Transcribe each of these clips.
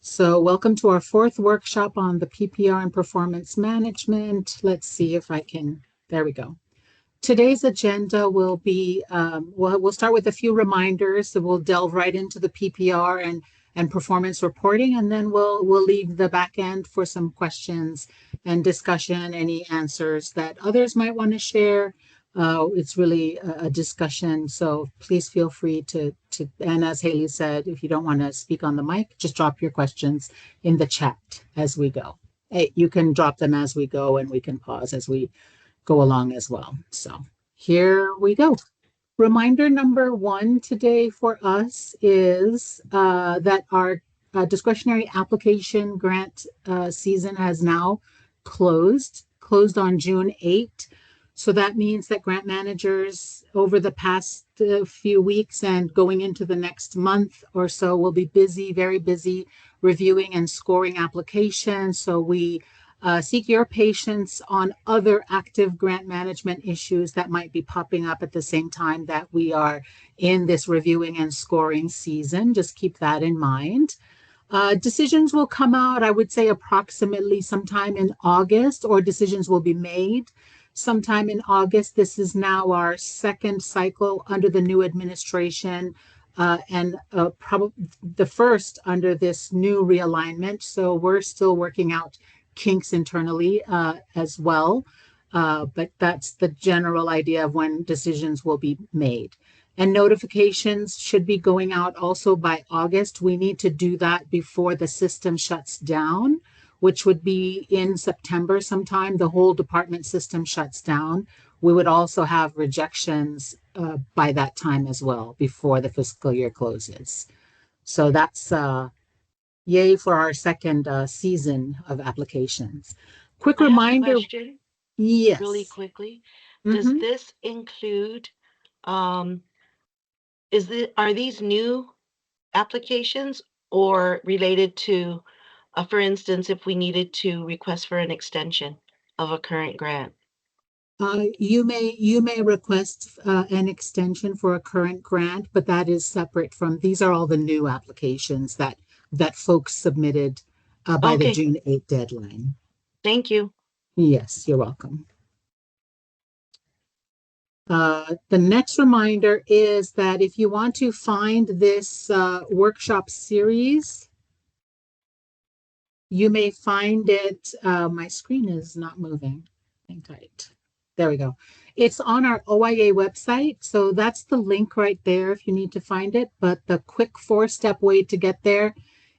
So welcome to our fourth workshop on the PPR and performance management. Let's see if I can, there we go. Today's agenda will be, we'll start with a few reminders. So we'll delve right into the PPR and performance reporting, and then we'll leave the back end for some questions and discussion, any answers that others might want to share. It's really a discussion, so please feel free to, and as Haley said, if you don't want to speak on the mic, just drop your questions in the chat as we go. Hey, you can drop them as we go, and we can pause as we go along as well. So here we go. Reminder number one today for us is that our discretionary application grant season has now closed on June 8th. So that means that grant managers over the past few weeks and going into the next month or so will be busy, very busy, reviewing and scoring applications. So we seek your patience on other active grant management issues that might be popping up at the same time that we are in this reviewing and scoring season. Just keep that in mind. Decisions will come out, I would say, approximately sometime in August, or decisions will be made sometime in August. This is now our second cycle under the new administration, and probably the first under this new realignment. So we're still working out kinks internally as well. But that's the general idea of when decisions will be made. And notifications should be going out also by August. We need to do that before the system shuts down, which would be in September sometime. The whole department system shuts down. We would also have rejections by that time as well, before the fiscal year closes. So that's yay for our second season of applications. Quick I have a reminder. question Yes. really quickly. Does this include, are these new applications or related to, for instance, if we needed to request for an extension of a current grant? You may request an extension for a current grant, but that is separate from, these are all the new applications that folks submitted by the June 8th deadline. Thank you. Yes, you're welcome. The next reminder is that if you want to find this workshop series, you may find it, my screen is not moving. Hang tight. There we go. It's on our OIA website. So that's the link right there if you need to find it. But the quick 4-step way to get there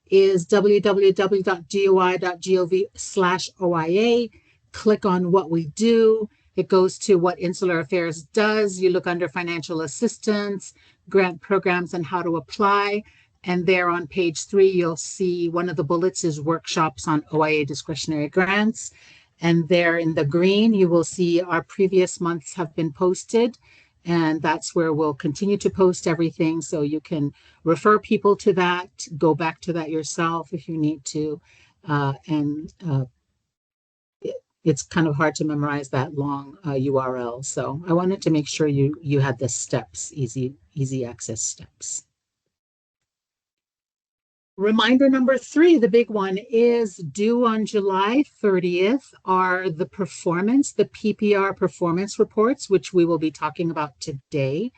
is www.goi.gov/OIA. Click on what we do. It goes to what Insular Affairs does. You look under financial assistance, grant programs, and how to apply. And there on page 3, you'll see one of the bullets is workshops on OIA discretionary grants. And there in the green, you will see our previous months have been posted. And that's where we'll continue to post everything. So you can refer people to that, go back to that yourself if you need to. It's kind of hard to memorize that long URL. So I wanted to make sure you had the steps, easy access steps. Reminder number 3, the big one, is due on July 30th are the PPR performance reports, which we will be talking about today,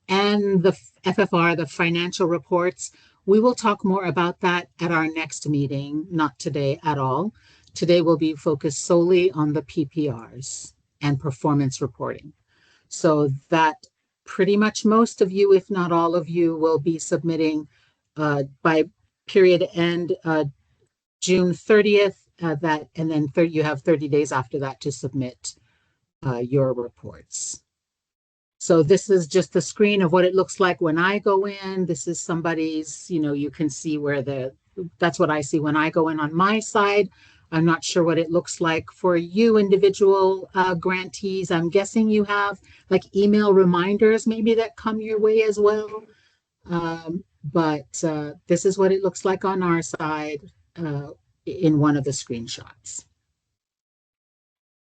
and the FFR, the financial reports. We will talk more about that at our next meeting, not today at all. Today will be focused solely on the PPRs and performance reporting. So that pretty much most of you, if not all of you, will be submitting by period end June 30th, and then you have 30 days after that to submit your reports. So this is just the screen of what it looks like when I go in. This is somebody's, you can see where that's what I see when I go in on my side. I'm not sure what it looks like for you individual grantees. I'm guessing you have like email reminders maybe that come your way as well. But this is what it looks like on our side in one of the screenshots.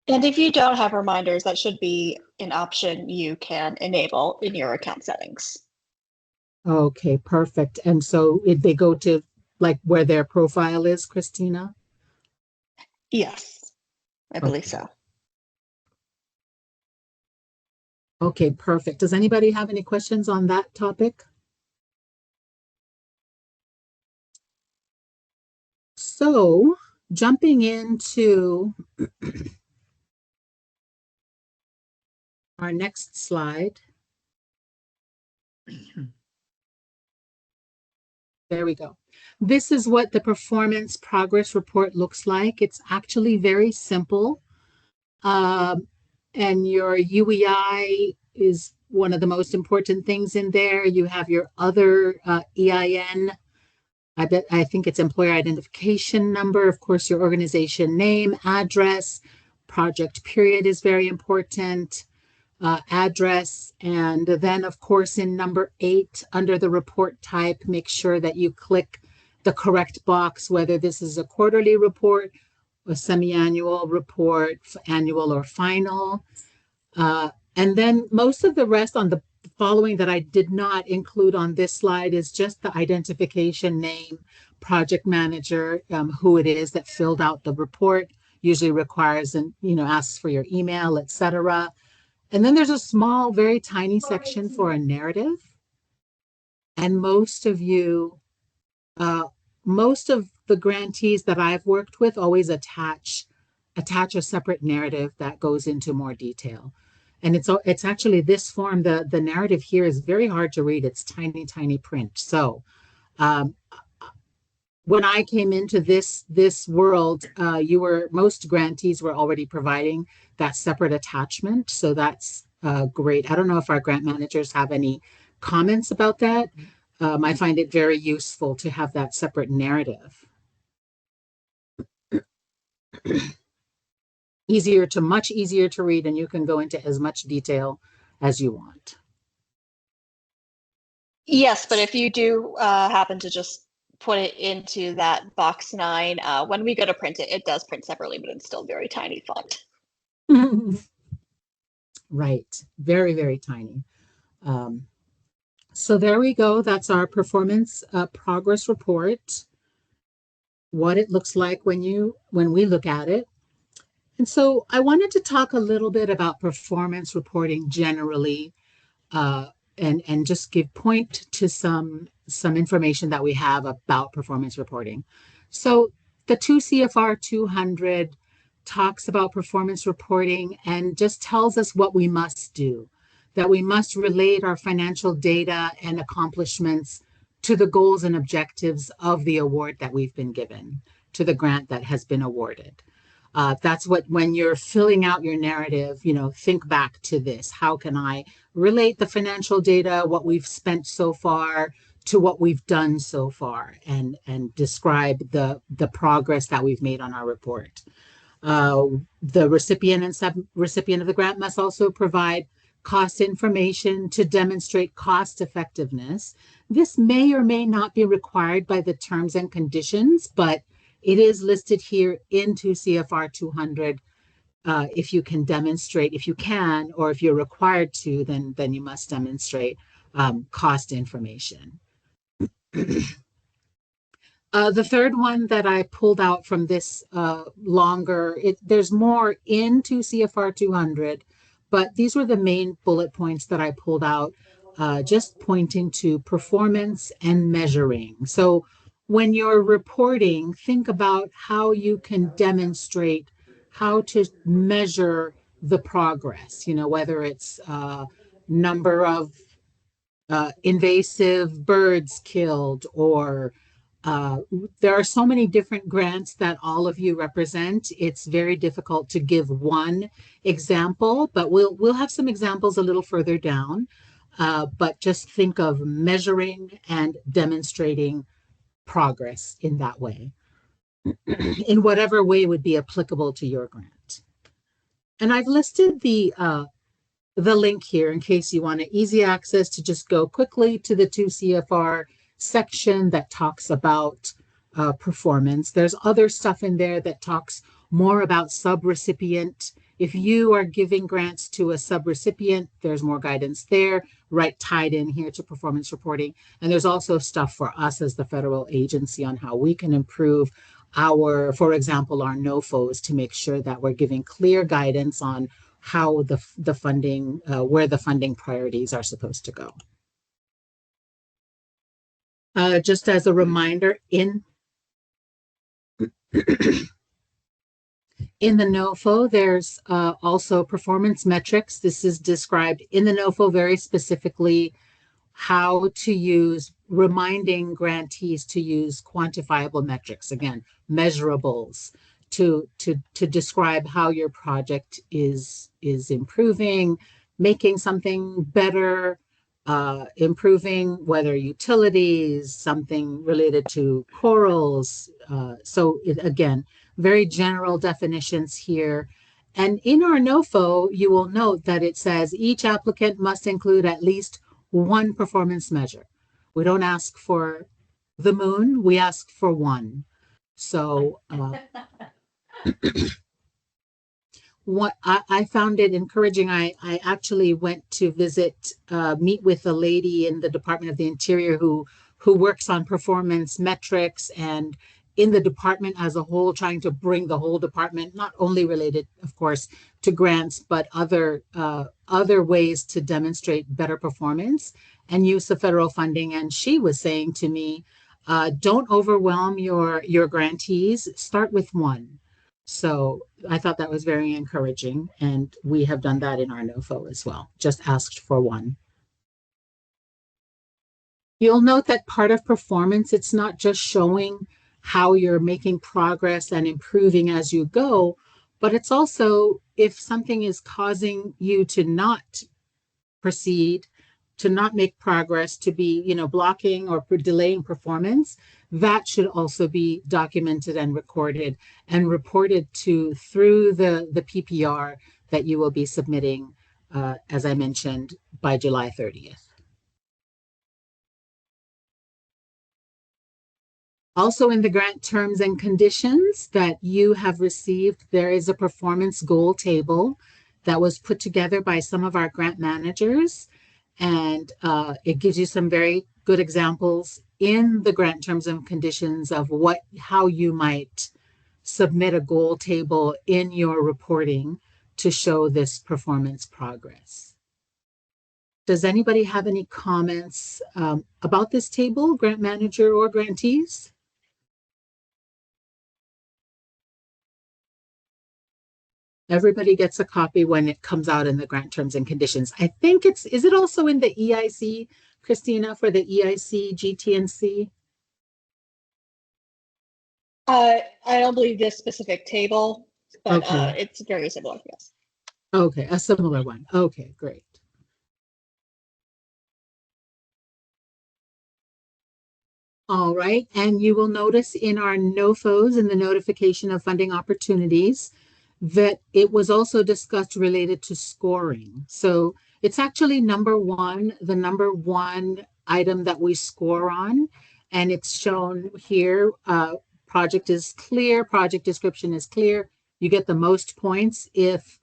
And if you don't have reminders, that should be an option you can enable in your account settings. Okay, perfect. And so if they go to like where their profile is, Christina? Yes, I believe Okay. so. Okay, perfect. Does anybody have any questions on that topic? So, jumping into our next slide. There we go. This is what the performance progress report looks like. It's actually very simple. And your UEI is one of the most important things in there. You have your other EIN. I think it's employer identification number. Of course, your organization name, address, project period is very important. Address, and then of course in number 8 under the report type, make sure that you click the correct box, whether this is a quarterly report, a semi-annual report, annual or final. And then most of the rest on the following that I did not include on this slide is just the identification, name, project manager, who it is that filled out the report, usually requires and asks for your email, etc. And then there's a small, very tiny section for a narrative. And most of the grantees that I've worked with always attach a separate narrative that goes into more detail. And it's actually this form, the narrative here is very hard to read. It's tiny, tiny print. So when I came into this world, most grantees were already providing that separate attachment. So that's great. I don't know if our grant managers have any comments about that. I find it very useful to have that separate narrative. Much easier to read, and you can go into as much detail as you want. Yes, but if you do happen to just put it into that box 9, when we go to print it, it does print separately, but it's still very tiny font. Right. Very, very tiny. So there we go. That's our performance progress report, what it looks like when we look at it. And so I wanted to talk a little bit about performance reporting generally, and just give point to some information that we have about performance reporting. So the 2 CFR 200 talks about performance reporting and just tells us what we must do, that we must relate our financial data and accomplishments to the goals and objectives of the award that we've been given, to the grant that has been awarded. That's what, when you're filling out your narrative, think back to this. How can I relate the financial data, what we've spent so far, to what we've done so far, and describe the progress that we've made on our report. The recipient and sub-recipient of the grant must also provide cost information to demonstrate cost effectiveness. This may or may not be required by the terms and conditions, but it is listed here in 2 CFR 200. If you can demonstrate, if you can, or if you're required to, then you must demonstrate cost information. The third one that I pulled out from this there's more into CFR 200, but these were the main bullet points that I pulled out, just pointing to performance and measuring. So when you're reporting, think about how you can demonstrate, how to measure the progress, whether it's number of invasive birds killed, or there are so many different grants that all of you represent. It's very difficult to give one example, but we'll have some examples a little further down. But just think of measuring and demonstrating progress in that way, in whatever way would be applicable to your grant. And I've listed the link here in case you want easy access to just go quickly to the 2 CFR section that talks about performance. There's other stuff in there that talks more about subrecipient. If you are giving grants to a subrecipient, there's more guidance there, right, tied in here to performance reporting. And there's also stuff for us as the federal agency on how we can improve our, for example, our NOFOs to make sure that we're giving clear guidance on how the funding, where the funding priorities are supposed to go. Just as a reminder, in in the NOFO, there's also performance metrics. This is described in the NOFO very specifically how to use, reminding grantees to use quantifiable metrics, again, measurables, to describe how your project is improving, making something better, improving whether utilities, something related to corals. Again, very general definitions here. And in our NOFO, you will note that it says each applicant must include at least one performance measure. We don't ask for the moon, we ask for one. So what I found it encouraging. I actually went to meet with a lady in the Department of the Interior who works on performance metrics, and in the department as a whole, trying to bring the whole department, not only related, of course, to grants, but other ways to demonstrate better performance and use of federal funding. And she was saying to me, don't overwhelm your grantees, start with one. So I thought that was very encouraging, and we have done that in our NOFO as well, just asked for one. You'll note that part of performance, it's not just showing how you're making progress and improving as you go, but it's also if something is causing you to not proceed, to not make progress, to be, blocking or delaying performance, that should also be documented and recorded and reported to through the PPR that you will be submitting, as I mentioned, by July 30th. Also in the grant terms and conditions that you have received, there is a performance goal table that was put together by some of our grant managers. And it gives you some very good examples in the grant terms and conditions of how you might submit a goal table in your reporting to show this performance progress. Does anybody have any comments about this table, grant manager or grantees? Everybody gets a copy when it comes out in the grant terms and conditions. I think is it also in the EIC, Christina, for the EIC GTNC? I don't believe this specific table, but okay. It's very similar, yes. Okay, a similar one. Okay, great. All right, and you will notice in our NOFOs, in the notification of funding opportunities, that it was also discussed related to scoring. So it's actually the number one item that we score on, and it's shown here. Project is clear, project description is clear. You get the most points if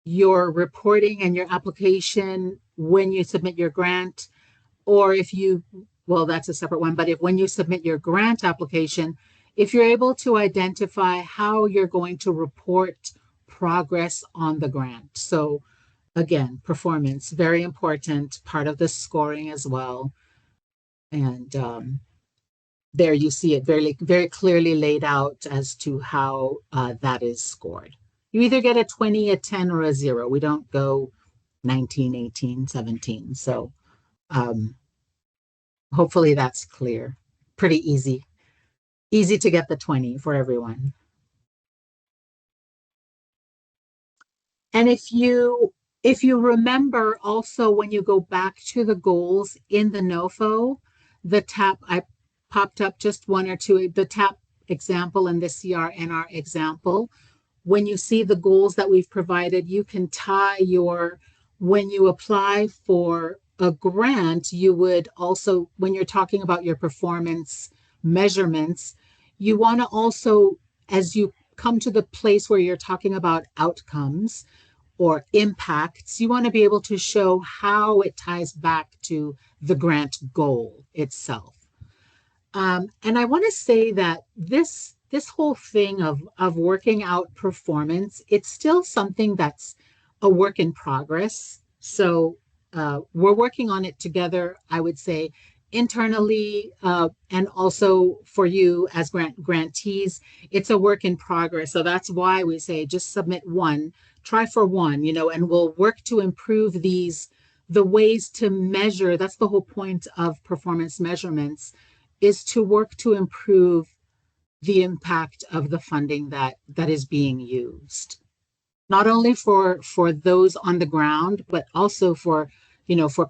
your reporting and your application when you submit your grant, or if you, well, that's a separate one, but when you submit your grant application, if you're able to identify how you're going to report progress on the grant. So again, performance, very important, part of the scoring as well. And there you see it very, very clearly laid out as to how that is scored. You either get a 20, a 10, or a 0. We don't go 19, 18, 17. So hopefully that's clear. Pretty easy. Easy to get the 20 for everyone. And if you remember also, when you go back to the goals in the NOFO, the TAP, I popped up just one or two, the TAP example and the CRNR example. When you see the goals that we've provided, you can tie when you apply for a grant, you would also, when you're talking about your performance measurements, you want to also, as you come to the place where you're talking about outcomes or impacts, you want to be able to show how it ties back to the grant goal itself. And I want to say that this whole thing of working out performance, it's still something that's a work in progress. So we're working on it together, I would say, internally, and also for you as grantees, it's a work in progress. So that's why we say just submit one, try for one, and we'll work to improve the ways to measure. That's the whole point of performance measurements, is to work to improve the impact of the funding that is being used, not only for those on the ground, but also for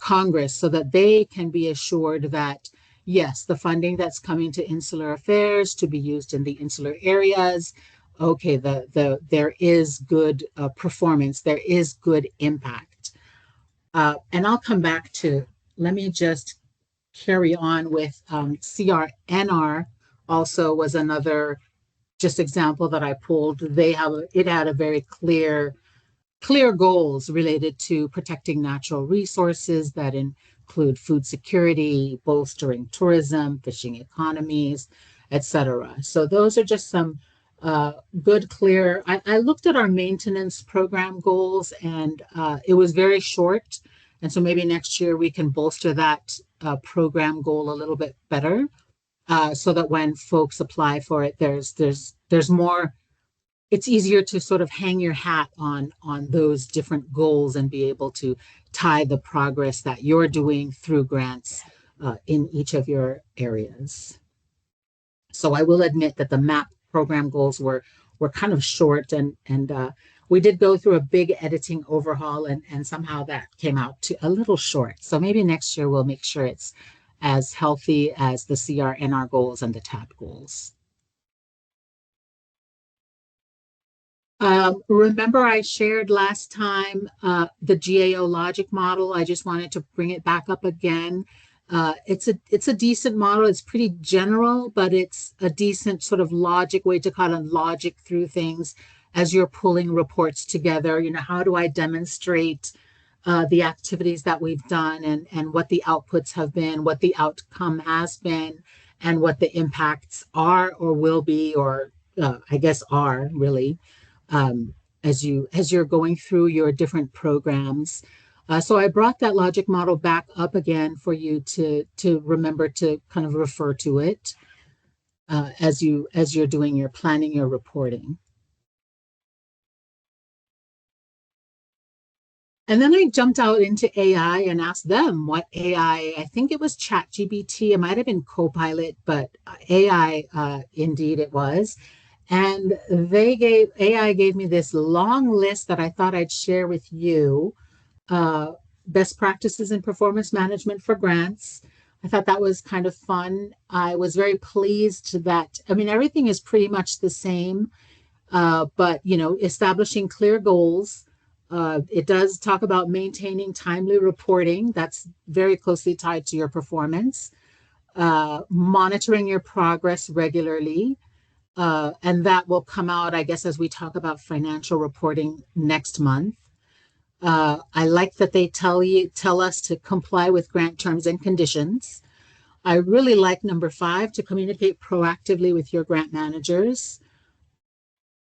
Congress, so that they can be assured that yes, the funding that's coming to insular affairs to be used in the insular areas, okay, there is good performance, there is good impact. And I'll come back to, let me just carry on with CRNR. Also was another just example that I pulled. It had a very clear goals related to protecting natural resources that include food security, bolstering tourism, fishing economies, etc. So those are just some good, clear. I looked at our maintenance program goals, and it was very short. And so maybe next year we can bolster that program goal a little bit better, so that when folks apply for it, there's more. It's easier to sort of hang your hat on those different goals and be able to tie the progress that you're doing through grants in each of your areas. So I will admit that the MAP program goals were kind of short, and we did go through a big editing overhaul, and somehow that came out to a little short. So maybe next year we'll make sure it's as healthy as the CRNR goals and the TAP goals. Remember I shared last time the GAO logic model. I just wanted to bring it back up again. It's a decent model. It's pretty general, but it's a decent sort of logic way to kind of logic through things as you're pulling reports together. How do I demonstrate the activities that we've done, and what the outputs have been, what the outcome has been, and what the impacts are or will be, or I guess are really, as you're going through your different programs. So I brought that logic model back up again for you to remember to kind of refer to it as you're doing your planning, your reporting. And then I jumped out into AI and asked them what I think it was ChatGPT, it might have been Copilot, but AI, indeed it was. And AI gave me this long list that I thought I'd share with you. Best practices in performance management for grants. I thought that was kind of fun. I was very pleased that, everything is pretty much the same, but, establishing clear goals. It does talk about maintaining timely reporting. That's very closely tied to your performance. Monitoring your progress regularly. And that will come out, I guess, as we talk about financial reporting next month. I like that they tell us to comply with grant terms and conditions. I really like number 5, to communicate proactively with your grant managers.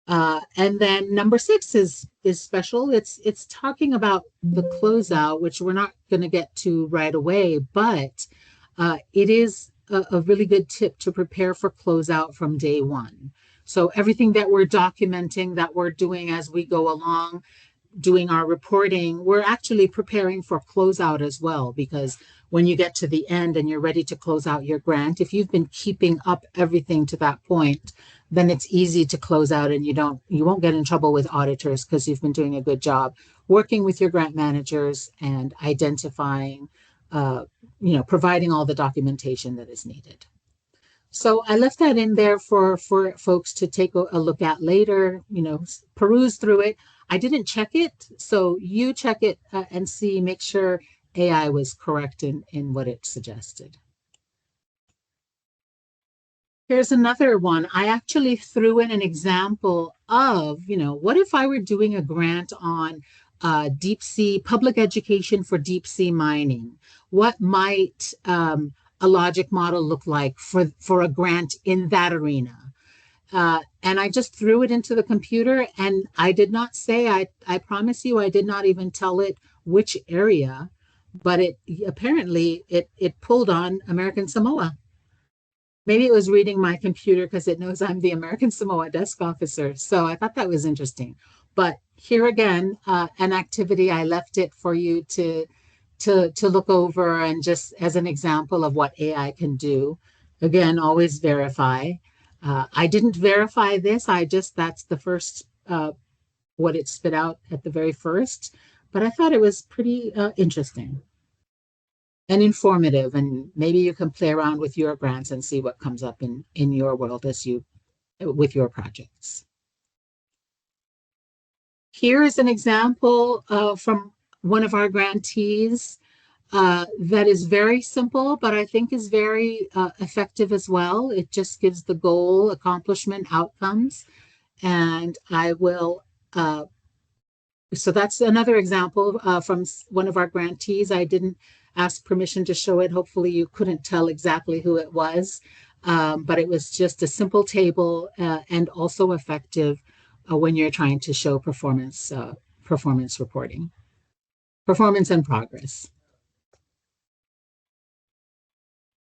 And then number 6 is special. It's talking about the closeout, which we're not going to get to right away, but it is a really good tip to prepare for closeout from day one. So everything that we're documenting, that we're doing as we go along, doing our reporting, we're actually preparing for closeout as well, because when you get to the end and you're ready to close out your grant, if you've been keeping up everything to that point, then it's easy to close out, and you won't get in trouble with auditors because you've been doing a good job working with your grant managers and identifying, providing all the documentation that is needed. So I left that in there for folks to take a look at later, peruse through it. I didn't check it, so you check it and make sure AI was correct in what it suggested. Here's another one. I actually threw in an example of, what if I were doing a grant on deep sea public education for deep sea mining? What might a logic model look like for a grant in that arena? And I just threw it into the computer, and I did not say, I promise you, I did not even tell it which area, but it apparently it pulled on American Samoa. Maybe it was reading my computer because it knows I'm the American Samoa desk officer. So I thought that was interesting. But here again, an activity I left it for you to look over, and just as an example of what AI can do. Again, always verify. I didn't verify this. That's the first what it spit out at the very first. But I thought it was pretty interesting and informative, and maybe you can play around with your grants and see what comes up in your world as you with your projects. Here is an example from one of our grantees that is very simple, but I think is very effective as well. It just gives the goal, accomplishment, outcomes, and I will so that's another example from one of our grantees. I didn't ask permission to show it. Hopefully you couldn't tell exactly who it was, but it was just a simple table and also effective when you're trying to show performance reporting, performance and progress.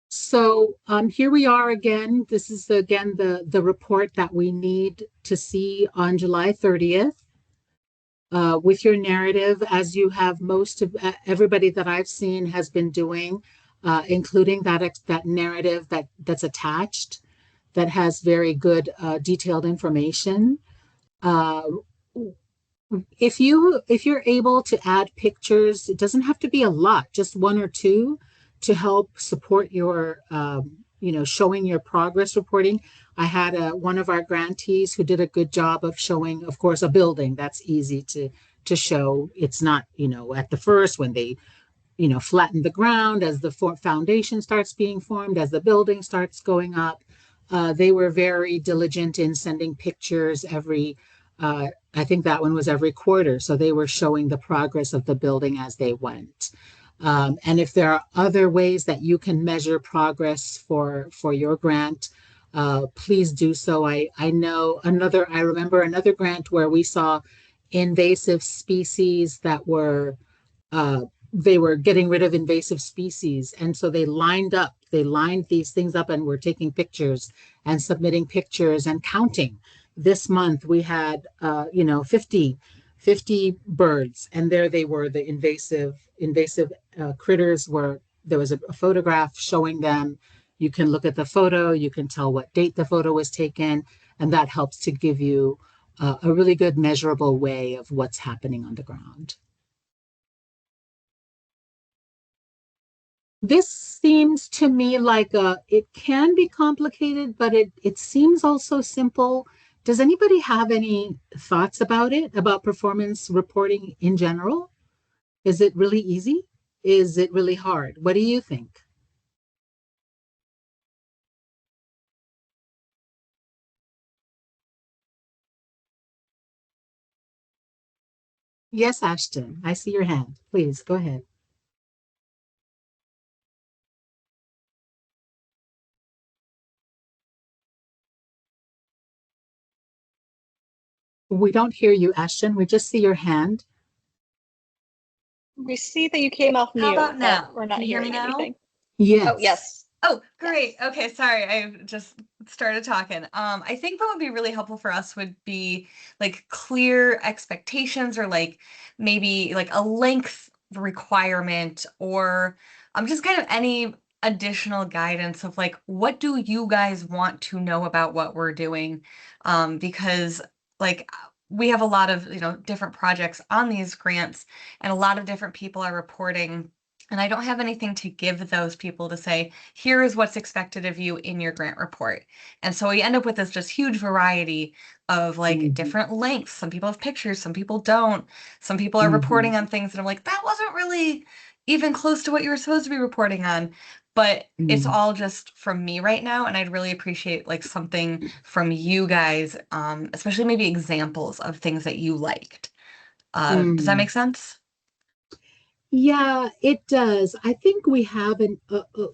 So here we are again. This is again the report that we need to see on July 30th. With your narrative, as you have most of everybody that I've seen has been doing, including that narrative that's attached, that has very good detailed information. Uh, if you're able to add pictures, it doesn't have to be a lot, just one or two, to help support your showing your progress reporting. I had one of our grantees who did a good job of showing, of course, a building. That's easy to show. It's not, at the first when they flatten the ground, as the foundation starts being formed, as the building starts going up. They were very diligent in sending pictures every, I think that one was every quarter. So they were showing the progress of the building as they went. And if there are other ways that you can measure progress for your grant, please do so. I remember another grant where we saw invasive species that were they were getting rid of invasive species. And so they lined these things up and were taking pictures and submitting pictures and counting. This month we had, 50 birds, and there they were, the invasive critters were, there was a photograph showing them. You can look at the photo, you can tell what date the photo was taken, and that helps to give you a really good measurable way of what's happening on the ground. This seems to me like it can be complicated, but it seems also simple. Does anybody have any thoughts about it, about performance reporting in general? Is it really easy? Is it really hard? What do you think? Yes, Ashton, I see your hand. Please go ahead. We don't hear you, Ashton. We just see your hand. We see that you came off mute. How about now? We're not Can you hear me hearing now? anything. Yes. Oh, yes. Oh, great. Yes. Okay, sorry. I just started talking. I think what would be really helpful for us would be like clear expectations, or like maybe like a length requirement, or just kind of any additional guidance of like, what do you guys want to know about what we're doing? Because like we have a lot of, different projects on these grants, and a lot of different people are reporting. And I don't have anything to give those people to say, here is what's expected of you in your grant report. And so we end up with this just huge variety of like different lengths. Some people have pictures, some people don't. Some people are reporting on things that I'm like, that wasn't really even close to what you were supposed to be reporting on. but it's all just from me right now, and I'd really appreciate like something from you guys, especially maybe examples of things that you liked. Does that make sense? Yeah, it does. I think we have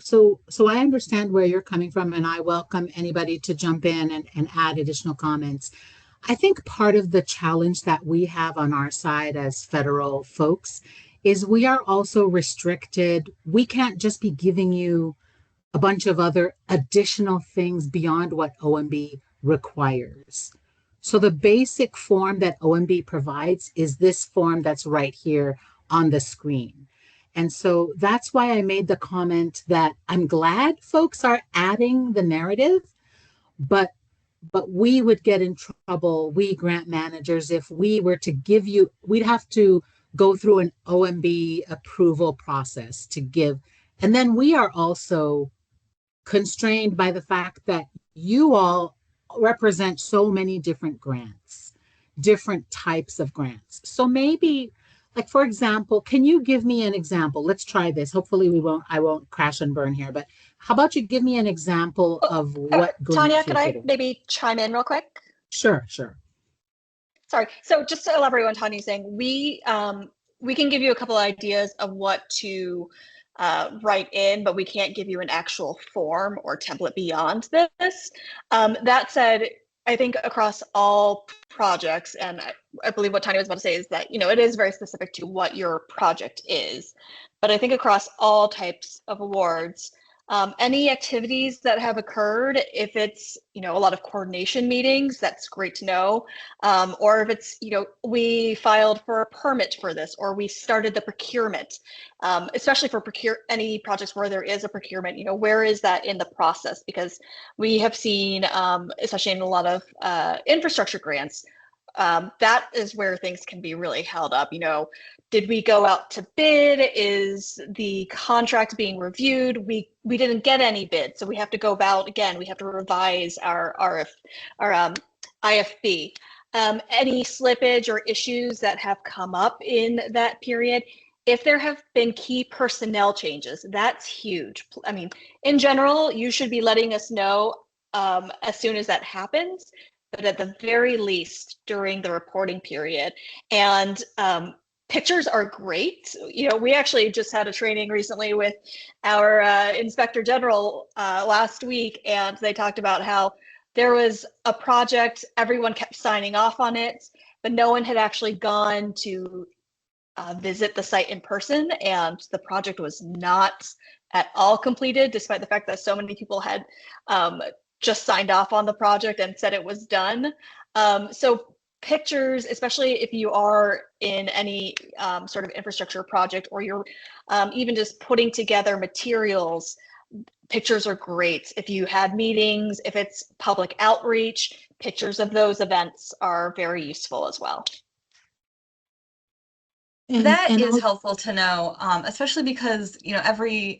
so I understand where you're coming from, and I welcome anybody to jump in and add additional comments. I think part of the challenge that we have on our side as federal folks is we are also restricted. We can't just be giving you a bunch of other additional things beyond what OMB requires. So the basic form that OMB provides is this form that's right here on the screen. And so that's why I made the comment that I'm glad folks are adding the narrative, but we would get in trouble, we grant managers, if we were to give you, we'd have to go through an OMB approval process to give. And then we are also constrained by the fact that you all represent so many different grants, different types of grants. So maybe, like for example, can you give me an example? Let's try this. Hopefully I won't crash and burn here, but how about you give me an example of what grant Tanya, you're could I getting? maybe chime in real quick? Sure. Sorry. So just to elaborate on Tanya's saying, we can give you a couple of ideas of what to write in, but we can't give you an actual form or template beyond this. That said, I think across all projects, and I believe what Tanya was about to say is that, it is very specific to what your project is. But I think across all types of awards, any activities that have occurred, if it's, a lot of coordination meetings, that's great to know. Or if it's, we filed for a permit for this, or we started the procurement, especially for any projects where there is a procurement, where is that in the process? Because we have seen, especially in a lot of infrastructure grants, that is where things can be really held up. Did we go out to bid? Is the contract being reviewed? We didn't get any bids, so we have to go about again. We have to revise our IFB. Any slippage or issues that have come up in that period. If there have been key personnel changes, that's huge. I mean, in general, you should be letting us know as soon as that happens, but at the very least during the reporting period. And pictures are great. We actually just had a training recently with our Inspector General last week, and they talked about how there was a project, everyone kept signing off on it, but no one had actually gone to visit the site in person, and the project was not at all completed, despite the fact that so many people had just signed off on the project and said it was done. So pictures, especially if you are in any sort of infrastructure project, or you're even just putting together materials, pictures are great. If you had meetings, if it's public outreach, pictures of those events are very useful as well. That is helpful to know, especially because,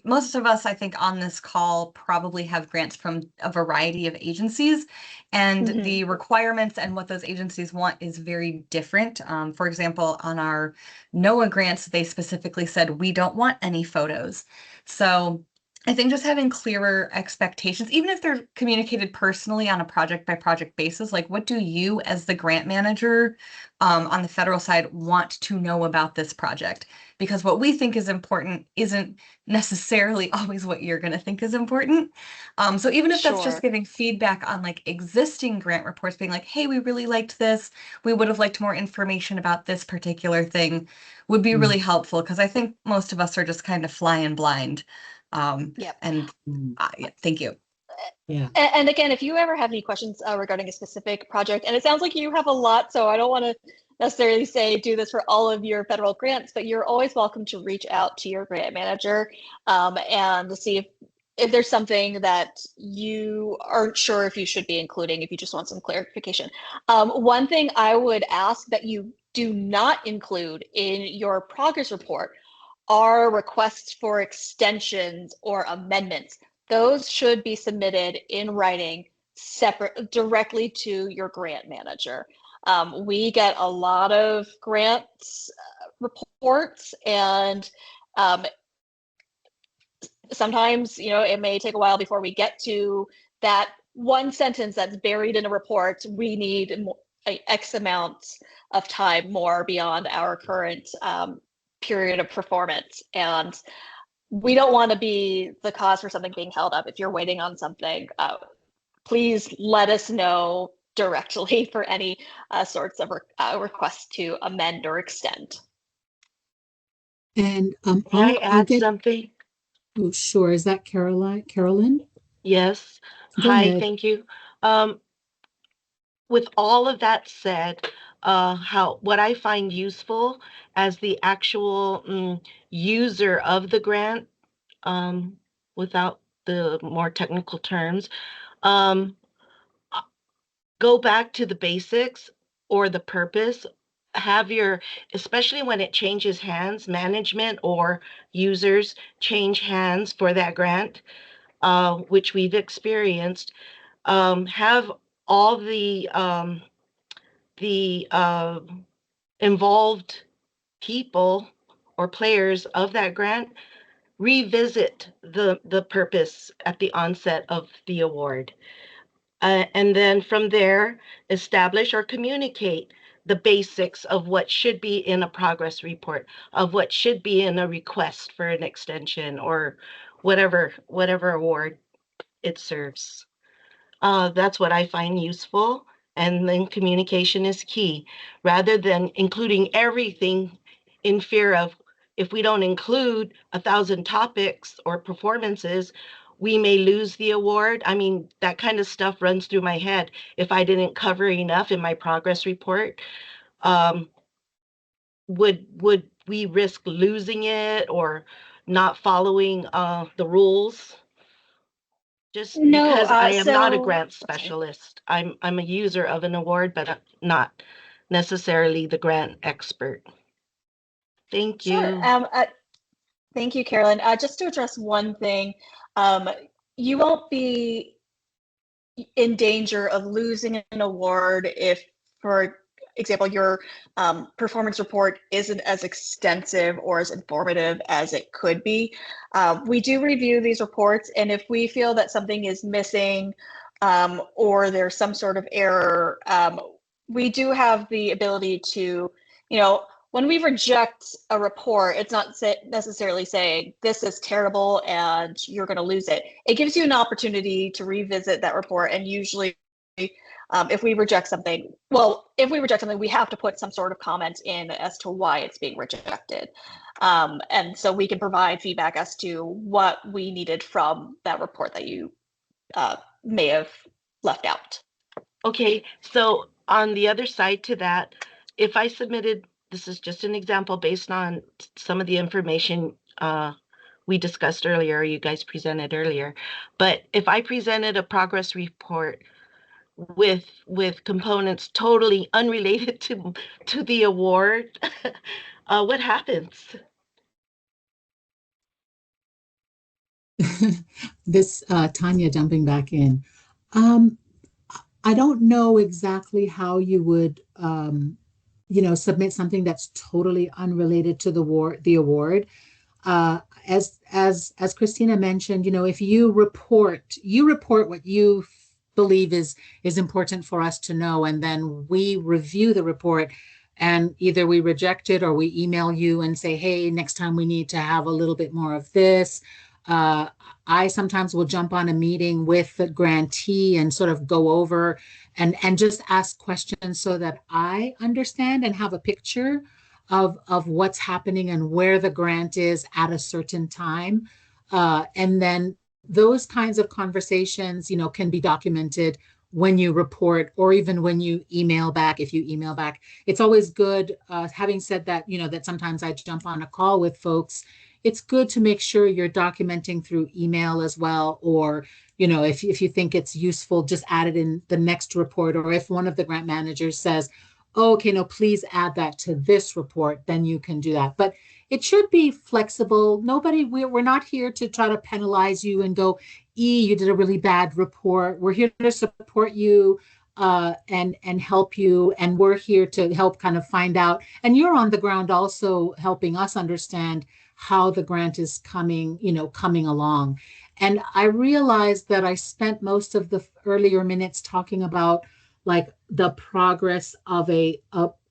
most of us, I think, on this call probably have grants from a variety of agencies, and the requirements and what those agencies want is very different. For example, on our NOAA grants, they specifically said, we don't want any photos. So I think just having clearer expectations, even if they're communicated personally on a project by project basis, like what do you as the grant manager on the federal side want to know about this project? Because what we think is important isn't necessarily always what you're going to think is important. So even if that's just giving feedback on like existing grant reports, being like, hey, we really liked this, we would have liked more information about this particular thing, would be really helpful, because I think most of us are just kind of flying blind. And thank you. Yeah. And again, if you ever have any questions regarding a specific project, and it sounds like you have a lot, so I don't want to necessarily say do this for all of your federal grants, but you're always welcome to reach out to your grant manager and see if there's something that you aren't sure if you should be including, if you just want some clarification. One thing I would ask that you do not include in your progress report are requests for extensions or amendments. Those should be submitted in writing separate directly to your grant manager. We get a lot of grants reports, and sometimes, it may take a while before we get to that one sentence that's buried in a report. We need X amount of time more beyond our current period of performance. And we don't want to be the cause for something being held up. If you're waiting on something, please let us know directly for any sorts of requests to amend or extend. And Can I add something? Oh, sure. Is that Carolyn? Yes. Go Hi, ahead. thank you. With all of that said, what I find useful as the actual user of the grant, without the more technical terms, go back to the basics or the purpose. Especially when it changes hands, management or users change hands for that grant, which we've experienced. Have all the involved people or players of that grant revisit the purpose at the onset of the award. And then from there, establish or communicate the basics of what should be in a progress report, of what should be in a request for an extension or whatever award it serves. That's what I find useful. And then communication is key, rather than including everything in fear of, if we don't include 1,000 topics or performances, we may lose the award. I mean, that kind of stuff runs through my head. If I didn't cover enough in my progress report, would we risk losing it or not following the rules? Just No, because I am not a so grant specialist. I'm a user of an award, but not necessarily the grant expert. Thank sure. you. Thank you, Carolyn. Just to address one thing, you won't be in danger of losing an award if, for example, your performance report isn't as extensive or as informative as it could be. We do review these reports, and if we feel that something is missing or there's some sort of error, we do have the ability to, when we reject a report, it's not necessarily saying this is terrible and you're going to lose it. It gives you an opportunity to revisit that report. And usually, if we reject something, we have to put some sort of comment in as to why it's being rejected. And so we can provide feedback as to what we needed from that report that you may have left out. Okay, so on the other side to that, if I submitted, this is just an example based on some of the information we discussed earlier, you guys presented earlier, but if I presented a progress report with components totally unrelated to the award, what happens? This Tanya jumping back in. I don't know exactly how you would submit something that's totally unrelated to the award. As Christina mentioned, if you report what you believe is important for us to know, and then we review the report, and either we reject it or we email you and say, hey, next time we need to have a little bit more of this. I sometimes will jump on a meeting with the grantee and sort of go over and just ask questions so that I understand and have a picture of what's happening and where the grant is at a certain time. And then those kinds of conversations, can be documented when you report or even when you email back, if you email back. It's always good, having said that, that sometimes I jump on a call with folks. It's good to make sure you're documenting through email as well, or if you think it's useful, just add it in the next report. Or if one of the grant managers says, oh, okay, no, please add that to this report, then you can do that. But it should be flexible. We're not here to try to penalize you and go, you did a really bad report. We're here to support you and help you. And we're here to help kind of find out. And you're on the ground also helping us understand how the grant is coming along. And I realized that I spent most of the earlier minutes talking about like the progress of a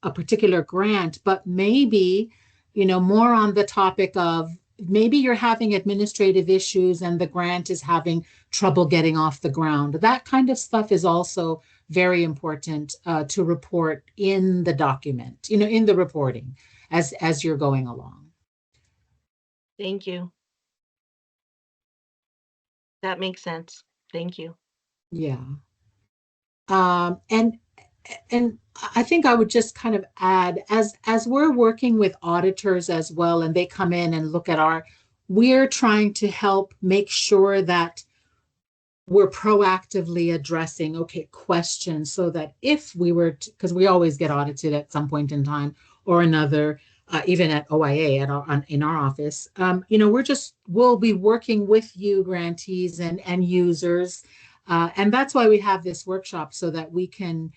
particular grant, but maybe, more on the topic of maybe you're having administrative issues and the grant is having trouble getting off the ground. That kind of stuff is also very important to report in the document, in the reporting as you're going along. Thank you. That makes sense. Thank you. Yeah. And I think I would just kind of add, as we're working with auditors as well, and they come in and look at we're trying to help make sure that we're proactively addressing, questions, so that if we were to, because we always get audited at some point in time or another, even at OIA in our office, we'll be working with you grantees and users. And that's why we have this workshop, so that we can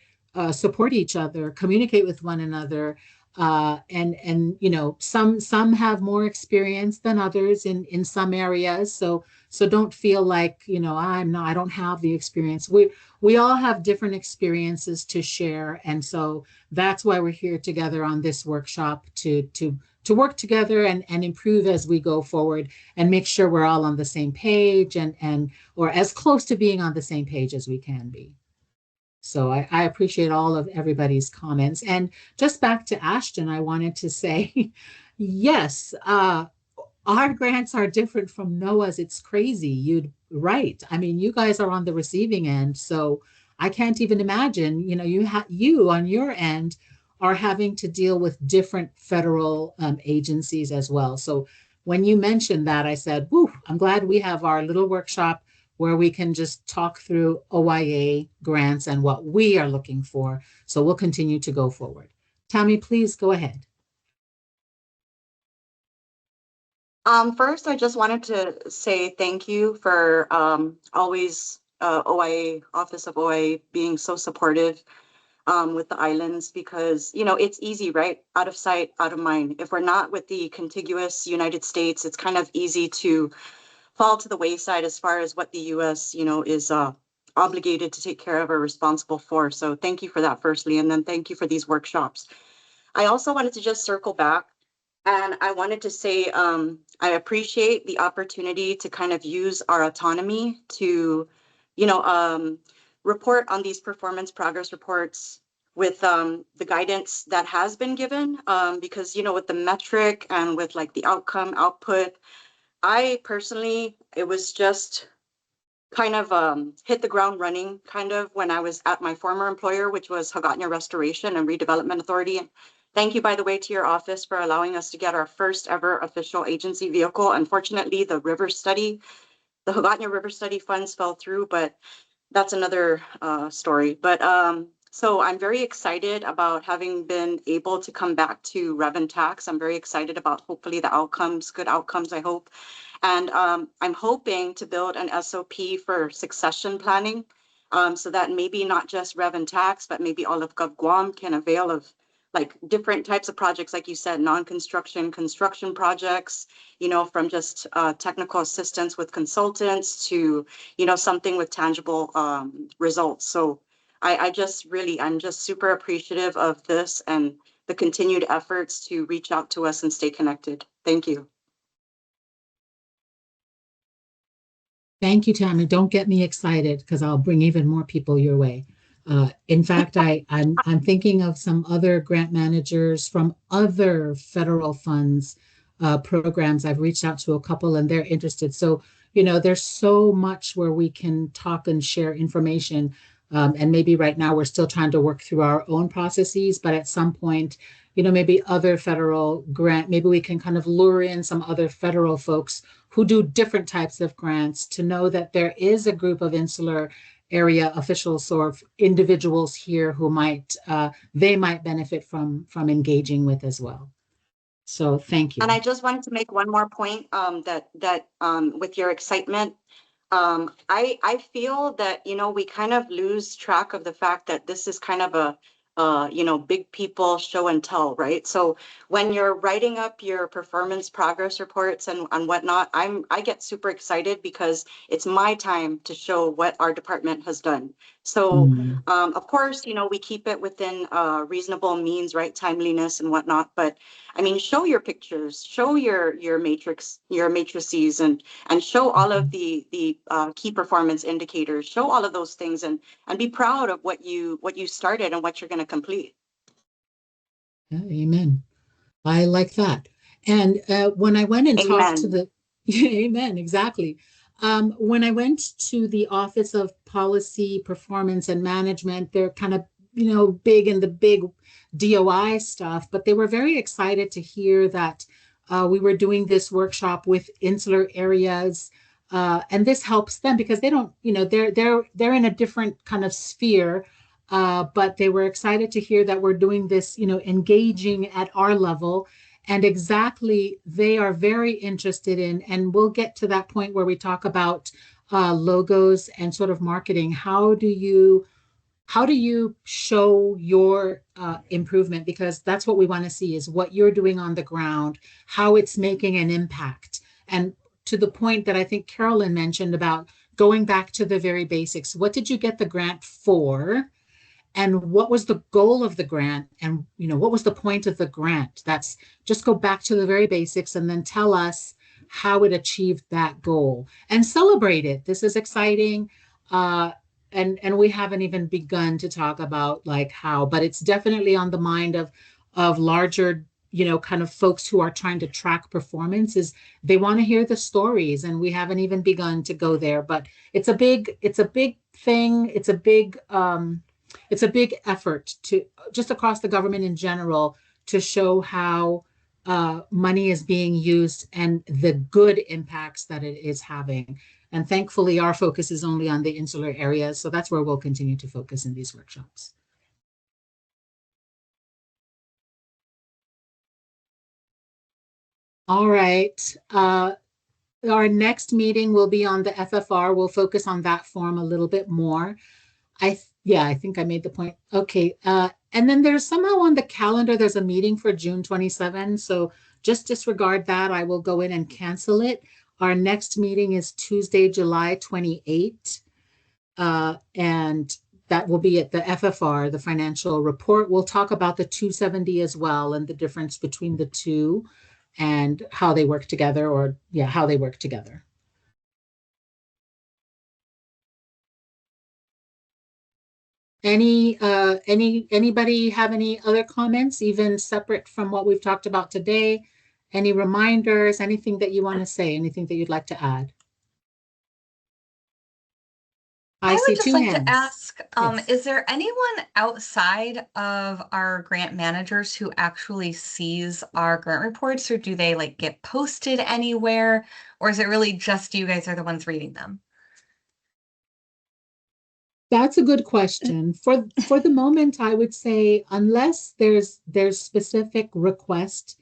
support each other, communicate with one another. And some have more experience than others in some areas. So don't feel like, I don't have the experience. We all have different experiences to share. And so that's why we're here together on this workshop to work together and improve as we go forward, and make sure we're all on the same page or as close to being on the same page as we can be. So I appreciate all of everybody's comments. And just back to Ashton, I wanted to say, yes, our grants are different from NOAA's. It's crazy. You'd right. I mean, you guys are on the receiving end, so I can't even imagine. You on your end are having to deal with different federal agencies as well. So when you mentioned that, I said, "Whew, I'm glad we have our little workshop where we can just talk through OIA grants and what we are looking for." So we'll continue to go forward. Tammy, please go ahead. First, I just wanted to say thank you for always OIA, Office of OIA, being so supportive with the islands, because, it's easy, right? Out of sight, out of mind. If we're not with the contiguous United States, it's kind of easy to fall to the wayside as far as what the U.S., is obligated to take care of or responsible for. So thank you for that, firstly. And then thank you for these workshops. I also wanted to just circle back. And I wanted to say, I appreciate the opportunity to kind of use our autonomy to, report on these performance progress reports with the guidance that has been given, because, with the metric and with like the outcome output, I personally, it was just kind of hit the ground running kind of when I was at my former employer, which was Hagåtña Restoration and Redevelopment Authority. Thank you, by the way, to your office for allowing us to get our first ever official agency vehicle. Unfortunately, the Hagåtña River Study funds fell through, but that's another story. But so I'm very excited about having been able to come back to Rev and Tax. I'm very excited about hopefully the outcomes, good outcomes, I hope. And I'm hoping to build an SOP for succession planning, so that maybe not just Rev and Tax, but maybe all of Gov Guam can avail of like different types of projects, like you said, non-construction, construction projects, from just technical assistance with consultants to, something with tangible results. So I'm just super appreciative of this and the continued efforts to reach out to us and stay connected. Thank you. Thank you, Tammy. Don't get me excited, because I'll bring even more people your way. In fact, I'm thinking of some other grant managers from other federal funds programs. I've reached out to a couple and they're interested. So, there's so much where we can talk and share information. And maybe right now we're still trying to work through our own processes, but at some point, maybe other federal grant, maybe we can kind of lure in some other federal folks who do different types of grants, to know that there is a group of insular area officials or individuals here who they might benefit from engaging with as well. So thank you. And I just wanted to make one more point, that with your excitement, I feel that, we kind of lose track of the fact that this is kind of big people show and tell, right? So when you're writing up your performance progress reports and whatnot, I get super excited because it's my time to show what our department has done. So of course, we keep it within reasonable means, right? Timeliness and whatnot. But I mean, show your pictures, show your matrices, and show all of the key performance indicators, show all of those things, and be proud of what you started and what you're going to complete. Yeah, amen. I like that. And when I went and talked to Amen. the, amen, exactly. When I went to the Office of Policy, Performance and Management, they're kind of, big in the big DOI stuff, but they were very excited to hear that we were doing this workshop with insular areas. And this helps them because they don't, they're in a different kind of sphere. But they were excited to hear that we're doing this, engaging at our level. And exactly, they are very interested in, and we'll get to that point where we talk about logos and sort of marketing. How do you show your improvement? Because that's what we want to see, is what you're doing on the ground, how it's making an impact. And to the point that I think Carolyn mentioned about going back to the very basics. What did you get the grant for? And what was the goal of the grant? And what was the point of the grant? That's just go back to the very basics and then tell us how it achieved that goal and celebrate it. This is exciting. And we haven't even begun to talk about like how, but it's definitely on the mind of larger, kind of folks who are trying to track performance. Is they want to hear the stories, and we haven't even begun to go there. But it's a big thing. It's a big effort to just across the government in general to show how money is being used and the good impacts that it is having. And thankfully, our focus is only on the insular areas. So that's where we'll continue to focus in these workshops. All right. Our next meeting will be on the FFR. We'll focus on that form a little bit more. I think I made the point. Okay. And then there's somehow on the calendar, there's a meeting for June 27. So just disregard that. I will go in and cancel it. Our next meeting is Tuesday, July 28. And that will be at the FFR, the financial report. We'll talk about the 270 as well and the difference between the two and how they work together, how they work together. Anybody have any other comments, even separate from what we've talked about today? Any reminders, anything that you want to say, anything that you'd like to add? I see would just two like hands. to ask, Yes. is there anyone outside of our grant managers who actually sees our grant reports, or do they like get posted anywhere? Or is it really just you guys are the ones reading them? That's a good question. For the moment, I would say unless there's specific request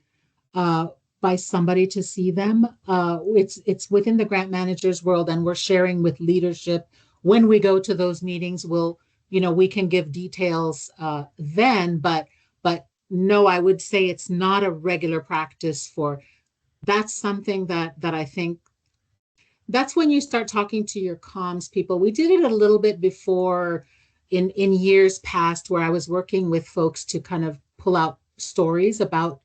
by somebody to see them, it's within the grant managers world, and we're sharing with leadership when we go to those meetings. We can give details then, but no, I would say it's not a regular practice for. That's something that I think that's when you start talking to your comms people. We did it a little bit before in years past, where I was working with folks to kind of pull out stories about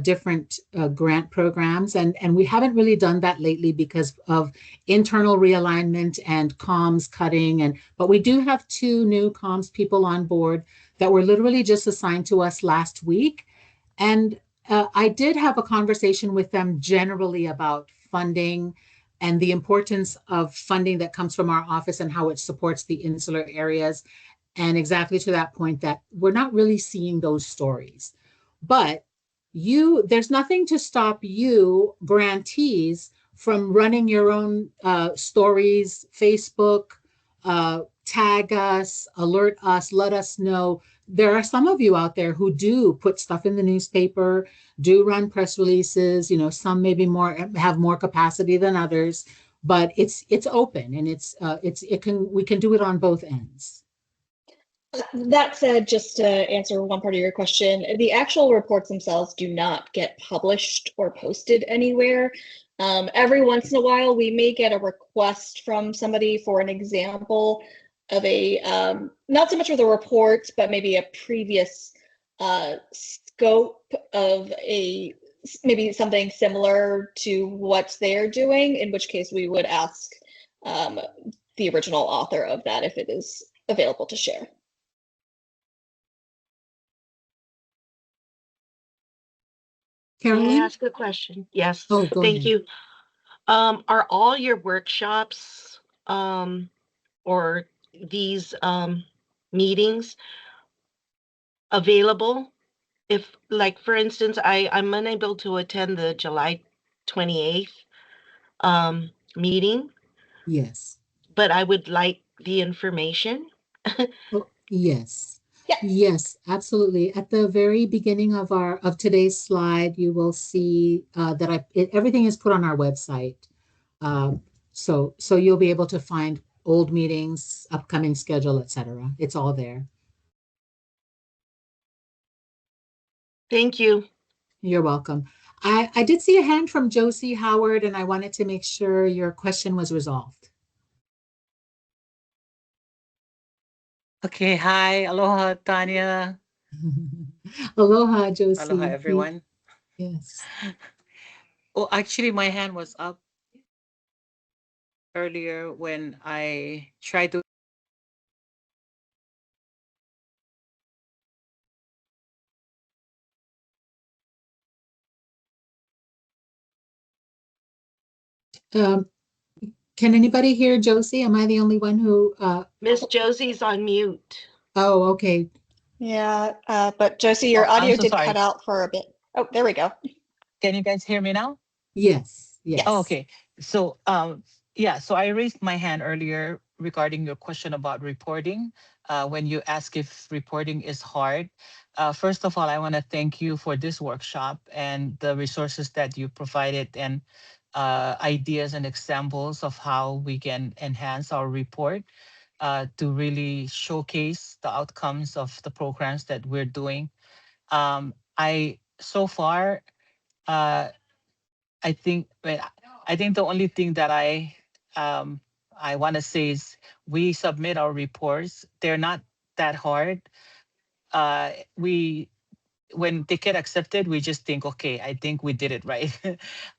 different grant programs. And we haven't really done that lately because of internal realignment and comms cutting. But we do have 2 new comms people on board that were literally just assigned to us last week. And I did have a conversation with them generally about funding and the importance of funding that comes from our office and how it supports the insular areas. And exactly to that point, that we're not really seeing those stories. But there's nothing to stop you, grantees, from running your own stories, Facebook, tag us, alert us, let us know. There are some of you out there who do put stuff in the newspaper, do run press releases. Some maybe have more capacity than others, but it's open, and we can do it on both ends. That said, just to answer one part of your question, the actual reports themselves do not get published or posted anywhere. Every once in a while, we may get a request from somebody for an example of a, not so much of the reports, but maybe a previous scope of maybe something similar to what they're doing, in which case we would ask the original author of that if it is available to share. Carolyn? May I ask a question? Yes. Oh, go Thank ahead. you. Are all your workshops or these meetings available? If, like, for instance, I'm unable to attend the July 28th meeting, Yes. but I would like the information. Oh, yes. Yeah. Yes, absolutely. At the very beginning of today's slide, you will see that everything is put on our website. So you'll be able to find old meetings, upcoming schedule, etc. It's all there. Thank you. You're welcome. I did see a hand from Josie Howard, and I wanted to make sure your question was resolved. Okay, hi, aloha, Tanya. Aloha, Josie. Aloha, everyone. Yes. Oh, actually, my hand was up earlier when I tried to. Can anybody hear Josie? Am I the only one who? Miss Josie's on mute. Oh, okay. Yeah, but Josie, your Oh, I'm audio so did sorry. cut out for a bit. Oh, there we go. Can you guys hear me now? Yes. Yes. Oh, okay. So, yeah, so I raised my hand earlier regarding your question about reporting. When you ask if reporting is hard, first of all, I want to thank you for this workshop and the resources that you provided and ideas and examples of how we can enhance our report to really showcase the outcomes of the programs that we're doing. I so far, uh, I think the only thing that I want to say is we submit our reports. They're not that hard. We when they get accepted, we just think, okay, I think we did it right.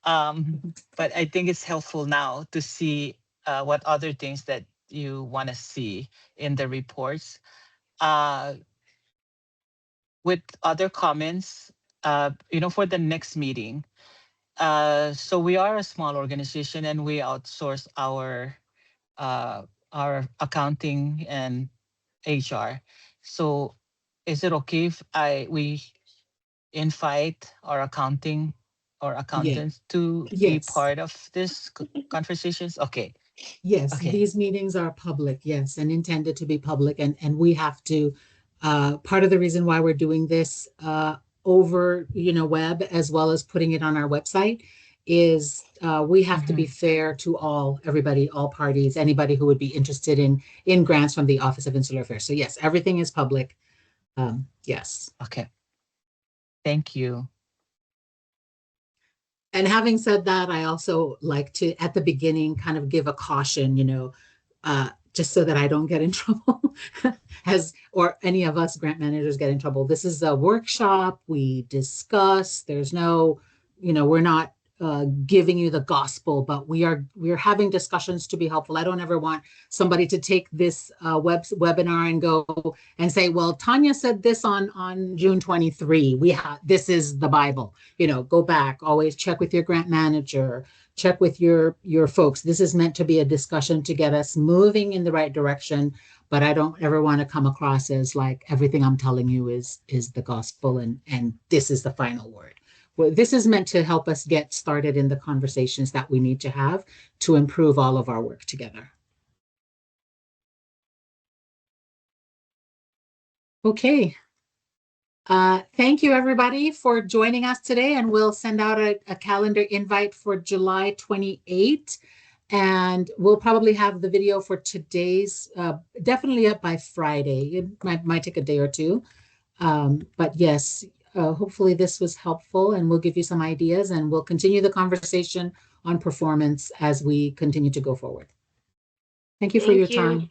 But I think it's helpful now to see what other things that you want to see in the reports. Uh, with other comments, for the next meeting. So we are a small organization and we outsource our accounting and HR. So is it okay if we invite our accounting or accountants to be Yes. part of this conversations? Okay. Yes, Okay. these meetings are public, yes, and intended to be public. And we have to, part of the reason why we're doing this over, web as well as putting it on our website is we have to be fair to everybody, all parties, anybody who would be interested in grants from the Office of Insular Affairs. So yes, everything is public. Yes. Okay. Thank you. And having said that, I also like to, at the beginning, kind of give a caution, just so that I don't get in trouble or any of us grant managers get in trouble. This is a workshop. We discuss. There's no, we're not giving you the gospel, but we're having discussions to be helpful. I don't ever want somebody to take this webinar and go and say, well, Tanya said this on June 23. This is the Bible. Go back, always check with your grant manager, check with your folks. This is meant to be a discussion to get us moving in the right direction, but I don't ever want to come across as like everything I'm telling you is the gospel and this is the final word. Well, this is meant to help us get started in the conversations that we need to have to improve all of our work together. Okay. Thank you, everybody, for joining us today, and we'll send out a calendar invite for July 28th And we'll probably have the video for today's, definitely up by Friday. It might take a day or two. But yes, hopefully this was helpful and we'll give you some ideas and we'll continue the conversation on performance as we continue to go forward. Thank you for your time.